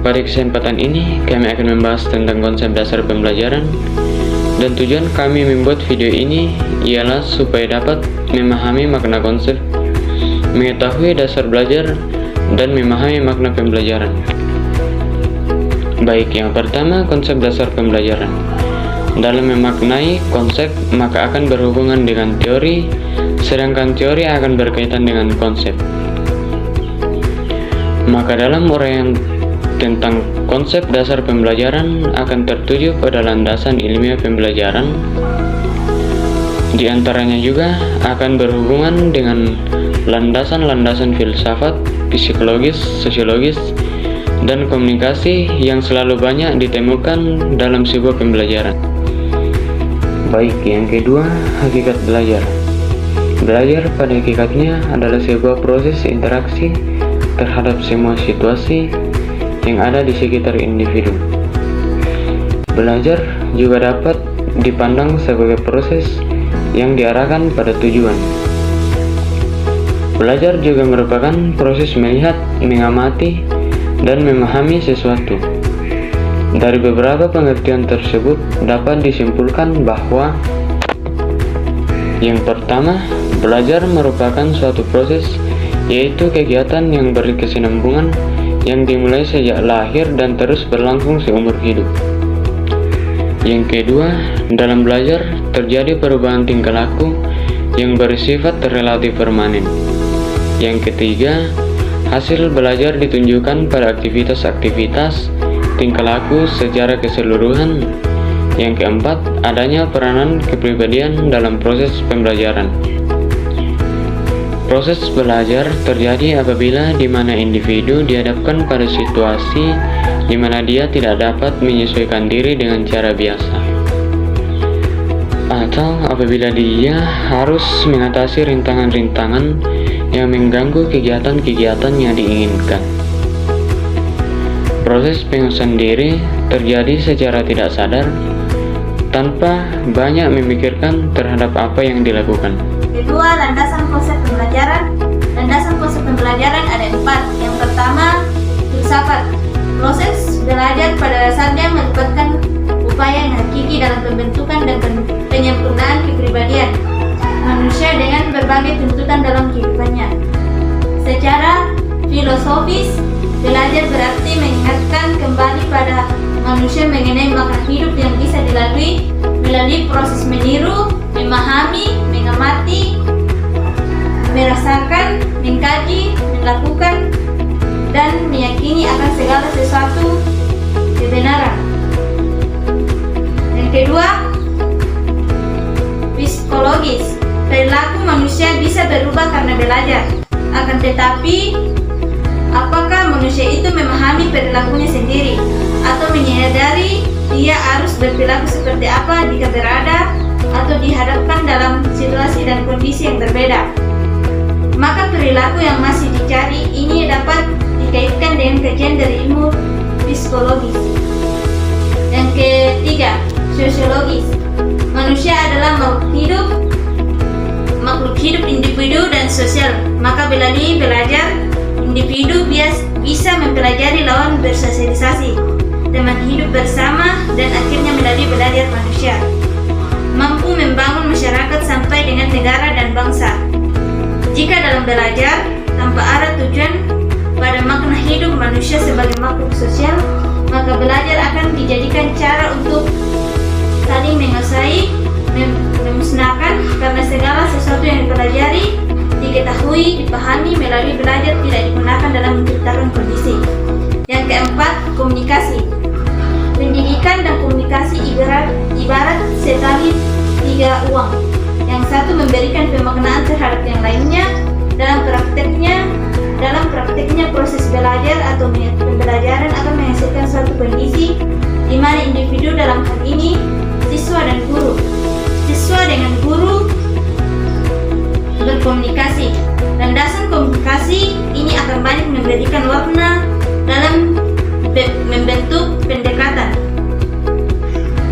Pada kesempatan ini, kami akan membahas tentang konsep dasar pembelajaran, dan tujuan kami membuat video ini ialah supaya dapat memahami makna konsep, mengetahui dasar belajar, dan memahami makna pembelajaran. Baik, yang pertama, konsep dasar pembelajaran. Dalam memaknai konsep, maka akan berhubungan dengan teori, sedangkan teori akan berkaitan dengan konsep. Maka dalam uraian tentang konsep dasar pembelajaran akan tertuju pada landasan ilmiah pembelajaran. Di antaranya juga akan berhubungan dengan landasan-landasan filsafat, psikologis, sosiologis, dan komunikasi yang selalu banyak ditemukan dalam sebuah pembelajaran. Baik, yang kedua, hakikat belajar. Belajar pada hakikatnya adalah sebuah proses interaksi terhadap semua situasi yang ada di sekitar individu. Belajar juga dapat dipandang sebagai proses yang diarahkan pada tujuan. Belajar juga merupakan proses melihat, mengamati, dan memahami sesuatu. Dari beberapa pengertian tersebut dapat disimpulkan bahwa yang pertama, belajar merupakan suatu proses, yaitu kegiatan yang berkesinambungan yang dimulai sejak lahir dan terus berlangsung seumur hidup. Yang kedua, dalam belajar terjadi perubahan tingkah laku yang bersifat relatif permanen. Yang ketiga, hasil belajar ditunjukkan pada aktivitas-aktivitas tingkah laku secara keseluruhan. Yang keempat, adanya peranan kepribadian dalam proses pembelajaran. Proses belajar terjadi apabila di mana individu dihadapkan pada situasi di mana dia tidak dapat menyesuaikan diri dengan cara biasa, atau apabila dia harus mengatasi rintangan-rintangan yang mengganggu kegiatan-kegiatan yang diinginkan. Proses penguasaan diri terjadi secara tidak sadar, tanpa banyak memikirkan terhadap apa yang dilakukan. Kedua, landasan konsep pembelajaran. Landasan konsep pembelajaran ada 4. Yang pertama, filsafat. Proses belajar pada dasarnya melibatkan upaya yang hakiki dalam pembentukan dan penyempurnaan kepribadian manusia dengan berbagai tuntutan dalam kehidupannya. Secara filosofis, belajar berarti mengingatkan kembali pada manusia mengenai makna hidup yang bisa dilalui melalui proses meniru, memahami, mengamati, merasakan, mengkaji, melakukan, dan meyakini akan segala sesuatu kebenaran. Yang kedua, psikologis. Perilaku manusia bisa berubah karena belajar. Akan tetapi, apakah manusia itu memahami perilakunya sendiri atau menyadari dia harus berperilaku seperti apa jika berada atau dihadapkan dalam situasi dan kondisi yang berbeda? Maka perilaku yang masih dicari ini dapat dikaitkan dengan kajian dari ilmu psikologis. Yang ketiga, sosiologis. Manusia adalah makhluk hidup individu dan sosial. Maka melalui belajar, individu bisa mempelajari lawan bersosialisasi, teman hidup bersama, dan akhirnya melalui belajar manusia mampu membangun masyarakat sampai dengan negara dan bangsa. Jika dalam belajar tanpa arah tujuan pada makna hidup manusia sebagai makhluk sosial, maka belajar akan dijadikan cara untuk saling menguasai, memusnahkan, karena segala sesuatu yang dipelajari, diketahui, dipahami melalui belajar tidak digunakan dalam menciptakan kondisi. Yang keempat, komunikasi. Pendidikan dan komunikasi ibarat setali 3 uang. Yang satu memberikan pemaknaan terhadap yang lainnya. Dalam prakteknya proses belajar atau pembelajaran akan menghasilkan suatu kondisi di mana individu, dalam hal ini siswa dan guru. Siswa dengan guru berkomunikasi. Landasan komunikasi ini akan banyak memberikan warna dalam membentuk pendekatan.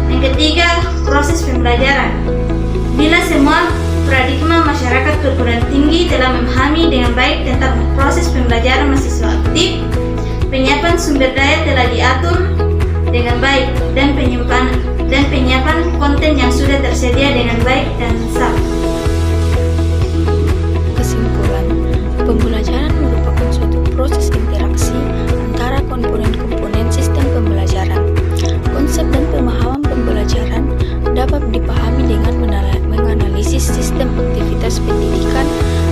Yang ketiga, proses pembelajaran. Bila semua paradigma masyarakat perguruan tinggi telah memahami dengan baik tentang proses pembelajaran mahasiswa aktif, penyiapan penyimpanan sumber daya telah diatur dengan baik dan penyiapan konten yang sudah tersedia dengan baik dan sah. Kesimpulan, pembelajaran merupakan suatu proses interaksi antara komponen-komponen sistem pembelajaran. Konsep dan pemahaman pembelajaran dapat dipahami dengan menganalisis sistem aktivitas pendidikan,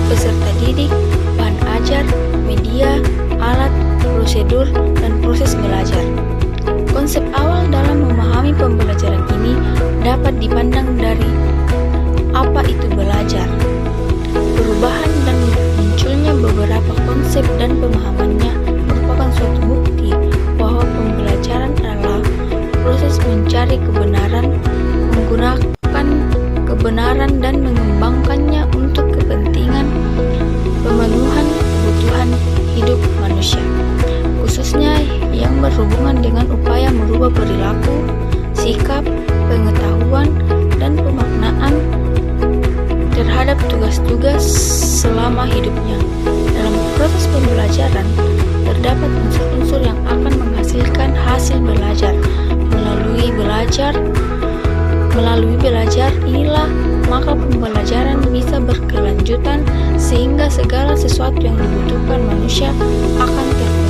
peserta didik, bahan ajar, media, alat, prosedur, dan proses belajar. Konsep awal dalam memahami pembelajaran ini dapat dipandang dari apa itu belajar. Perubahan dan munculnya beberapa konsep dan pemahamannya merupakan suatu bukti bahwa pembelajaran adalah proses mencari kebenaran, menggunakan kebenaran dan mengembangkannya untuk kepentingan pemenuhan kebutuhan hidup manusia, khususnya yang berhubungan dengan upaya merubah perilaku, sikap, pengetahuan, dan pemaknaan terhadap tugas-tugas selama hidupnya. Dalam proses pembelajaran, terdapat unsur-unsur yang akan menghasilkan hasil belajar. Melalui belajar inilah maka pembelajaran bisa berkelanjutan sehingga segala sesuatu yang dibutuhkan manusia akan terpenuhi.